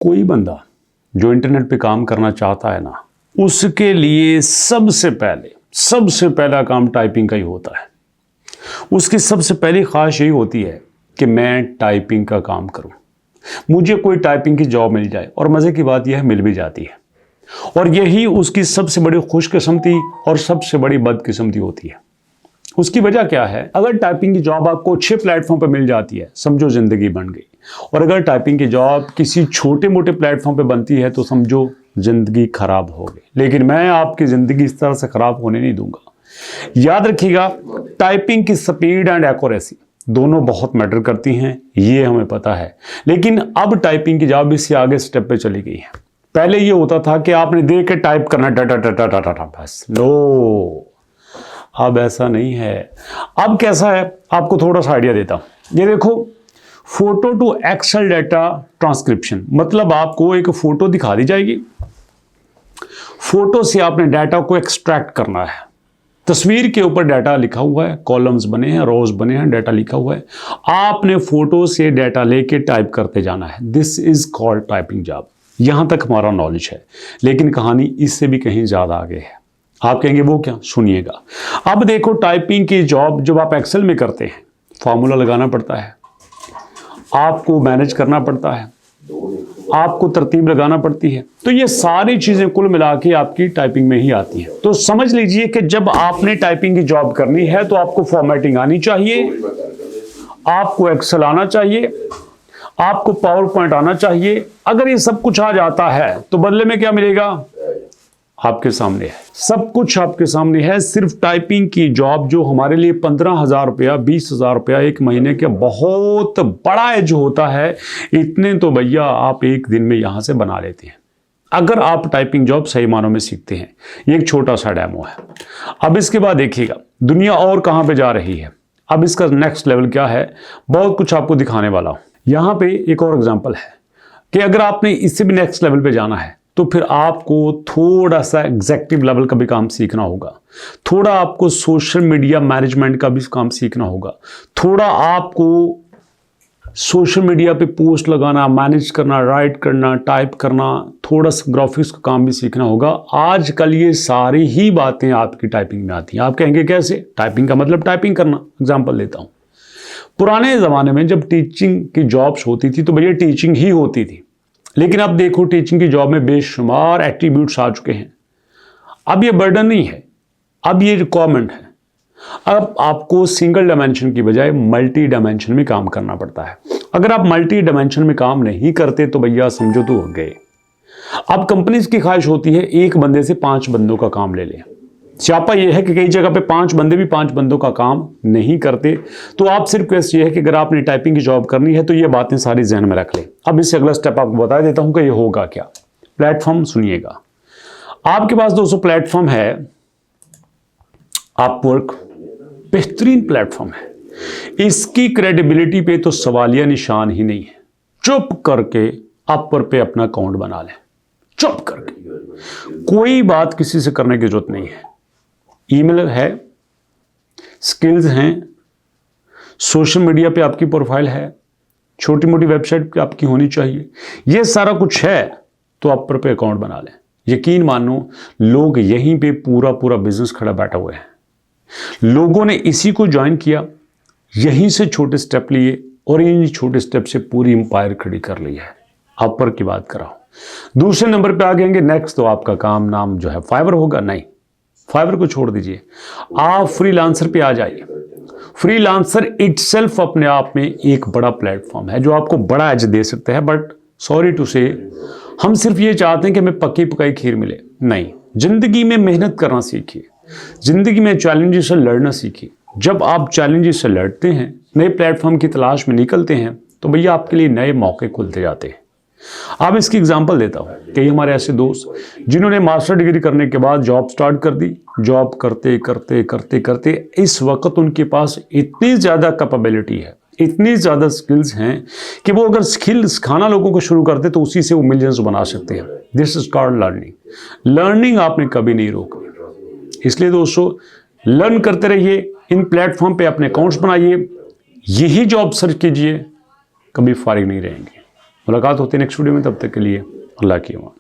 कोई बंदा जो इंटरनेट पे काम करना चाहता है ना, उसके लिए सबसे पहला काम टाइपिंग का ही होता है। उसकी सबसे पहली ख्वाहिश यही होती है कि मैं टाइपिंग का काम करूं, मुझे कोई टाइपिंग की जॉब मिल जाए। और मज़े की बात यह है, मिल भी जाती है। और यही उसकी सबसे बड़ी खुशकिस्मती और सबसे बड़ी बदकिस्मती होती है। उसकी वजह क्या है? अगर टाइपिंग की जॉब आपको अच्छे प्लेटफॉर्म पर मिल जाती है, समझो ज़िंदगी बन गई। और अगर टाइपिंग की जॉब किसी छोटे मोटे प्लेटफॉर्म पर बनती है तो समझो ज़िंदगी खराब हो गई। लेकिन मैं आपकी ज़िंदगी इस तरह से ख़राब होने नहीं दूंगा। याद रखिएगा, टाइपिंग की स्पीड एंड एक्यूरेसी दोनों बहुत मैटर करती हैं, ये हमें पता है। लेकिन अब टाइपिंग की जॉब इससे आगे स्टेप पे चली गई है। पहले ये होता था कि आपने देख के टाइप करना, डाटा डाटा डाटा बस। नो, अब ऐसा नहीं है। अब कैसा है, आपको थोड़ा सा आइडिया देता हूं। ये देखो, photo to Excel data transcription, मतलब आपको एक फोटो दिखा दी जाएगी, फोटो से आपने डाटा को एक्सट्रैक्ट करना है। तस्वीर के ऊपर डाटा लिखा हुआ है, कॉलम्स बने हैं, रोज बने हैं, डाटा लिखा हुआ है। आपने फोटो से डाटा लेके टाइप करते जाना है। This is called typing job. यहां तक हमारा नॉलेज है, लेकिन कहानी इससे भी कहीं ज्यादा आगे है। आप कहेंगे वो क्या? सुनिएगा। अब देखो, टाइपिंग की जॉब जब आप एक्सेल में करते हैं, फॉर्मूला लगाना पड़ता है, आपको मैनेज करना पड़ता है, आपको तरतीब लगाना पड़ती है। तो ये सारी चीजें कुल मिला के आपकी टाइपिंग में ही आती हैं। तो समझ लीजिए कि जब आपने टाइपिंग की जॉब करनी है तो आपको फॉर्मेटिंग आनी चाहिए, आपको एक्सेल आना चाहिए, आपको पावर पॉइंट आना चाहिए। अगर ये सब कुछ आ जाता है तो बदले में क्या मिलेगा? आपके सामने है, सब कुछ आपके सामने है। सिर्फ टाइपिंग की जॉब जो हमारे लिए 15,000 रुपया, 20,000 रुपया एक महीने का बहुत बड़ा एज होता है, इतने तो भैया आप एक दिन में यहां से बना लेते हैं, अगर आप टाइपिंग जॉब सही मानों में सीखते हैं। ये एक छोटा सा डेमो है। अब इसके बाद देखिएगा दुनिया और कहां पे जा रही है। अब इसका नेक्स्ट लेवल क्या है, बहुत कुछ आपको दिखाने वाला हूं। यहां पे एक और एग्जांपल है कि अगर आपने इससे भी नेक्स्ट लेवल पे जाना है तो फिर आपको थोड़ा सा एग्जेक्टिव लेवल का भी काम सीखना होगा, थोड़ा आपको सोशल मीडिया मैनेजमेंट का भी काम सीखना होगा, थोड़ा आपको सोशल मीडिया पे पोस्ट लगाना, मैनेज करना, राइट करना, टाइप करना, थोड़ा सा ग्राफिक्स का काम भी सीखना होगा। आजकल ये सारी ही बातें आपकी टाइपिंग में आती हैं। आप कहेंगे कैसे? टाइपिंग का मतलब टाइपिंग करना। एग्जाम्पल देता हूं। पुराने ज़माने में जब टीचिंग की जॉब्स होती थी तो भैया टीचिंग ही होती थी। लेकिन अब देखो, टीचिंग की जॉब में बेशुमार एट्रीब्यूट्स आ चुके हैं। अब ये बर्डन नहीं है, अब ये रिक्वायरमेंट है। अब आपको सिंगल डायमेंशन की बजाय मल्टी डायमेंशन में काम करना पड़ता है। अगर आप मल्टी डायमेंशन में काम नहीं करते तो भैया समझो तो हो गए। अब कंपनीज की ख्वाहिश होती है एक बंदे से 5 बंदों का काम ले लें। स्यापा यह है कि कई जगह पे 5 बंदे भी 5 बंदों का काम नहीं करते। तो आप सिर्फ रिक्वेस्ट ये है कि अगर आपने टाइपिंग की जॉब करनी है तो ये बातें सारी जहन में रख लें। अब इससे अगला स्टेप आपको बता देता हूं कि ये होगा क्या। प्लेटफॉर्म सुनिएगा। आपके पास दोस्तों प्लेटफॉर्म है अपवर्क, बेहतरीन प्लेटफॉर्म है। इसकी क्रेडिबिलिटी पे तो सवालिया निशान ही नहीं है। चुप करके अपवर्क पे अपना अकाउंट बना लें, चुप करके। कोई बात किसी से करने की जरूरत नहीं है। ईमेल है, स्किल्स हैं, सोशल मीडिया पे आपकी प्रोफाइल है, छोटी मोटी वेबसाइट पे आपकी होनी चाहिए। ये सारा कुछ है तो अपवर्क पे अकाउंट बना लें। यकीन मानो, लोग यहीं पे पूरा बिजनेस खड़ा बैठा हुए हैं। लोगों ने इसी को ज्वाइन किया, यहीं से छोटे स्टेप लिए और इन छोटे स्टेप से पूरी एम्पायर खड़ी कर ली है। अपवर्क की बात कर रहा हूं। दूसरे नंबर पे आ गएंगे नेक्स्ट, तो आपका काम नाम जो है फाइवर होगा। नहीं, फाइवर को छोड़ दीजिए, आप फ्रीलांसर पे आ जाइए। फ्रीलांसर इटसेल्फ अपने आप में एक बड़ा प्लेटफॉर्म है जो आपको बड़ा एज दे सकता है। बट सॉरी टू से, हम सिर्फ ये चाहते हैं कि हमें पक्की पकाई खीर मिले। नहीं, जिंदगी में मेहनत करना सीखिए, जिंदगी में चैलेंजेस से लड़ना सीखिए। जब आप चैलेंजेस से लड़ते हैं, नए प्लेटफॉर्म की तलाश में निकलते हैं, तो भैया आपके लिए नए मौके खुलते जाते हैं। अब इसकी एग्जांपल देता हूं। कई हमारे ऐसे दोस्त जिन्होंने मास्टर डिग्री करने के बाद जॉब स्टार्ट कर दी, जॉब करते करते करते करते इस वक्त उनके पास इतनी ज़्यादा कैपेबिलिटी है, इतनी ज़्यादा स्किल्स हैं कि वो अगर स्किल सिखाना लोगों को शुरू कर दे तो उसी से वो मिलियंस बना सकते हैं। This is called learning. Learning आपने कभी नहीं रोकी। इसलिए दोस्तों, लर्न करते रहिए, इन प्लेटफॉर्म पे अपने अकाउंट्स बनाइए, यही जॉब सर्च कीजिए, कभी फारिग नहीं रहेंगे। मुलाकात होती है नेक्स्ट वीडियो में, तब तक के लिए अल्लाह की अमान।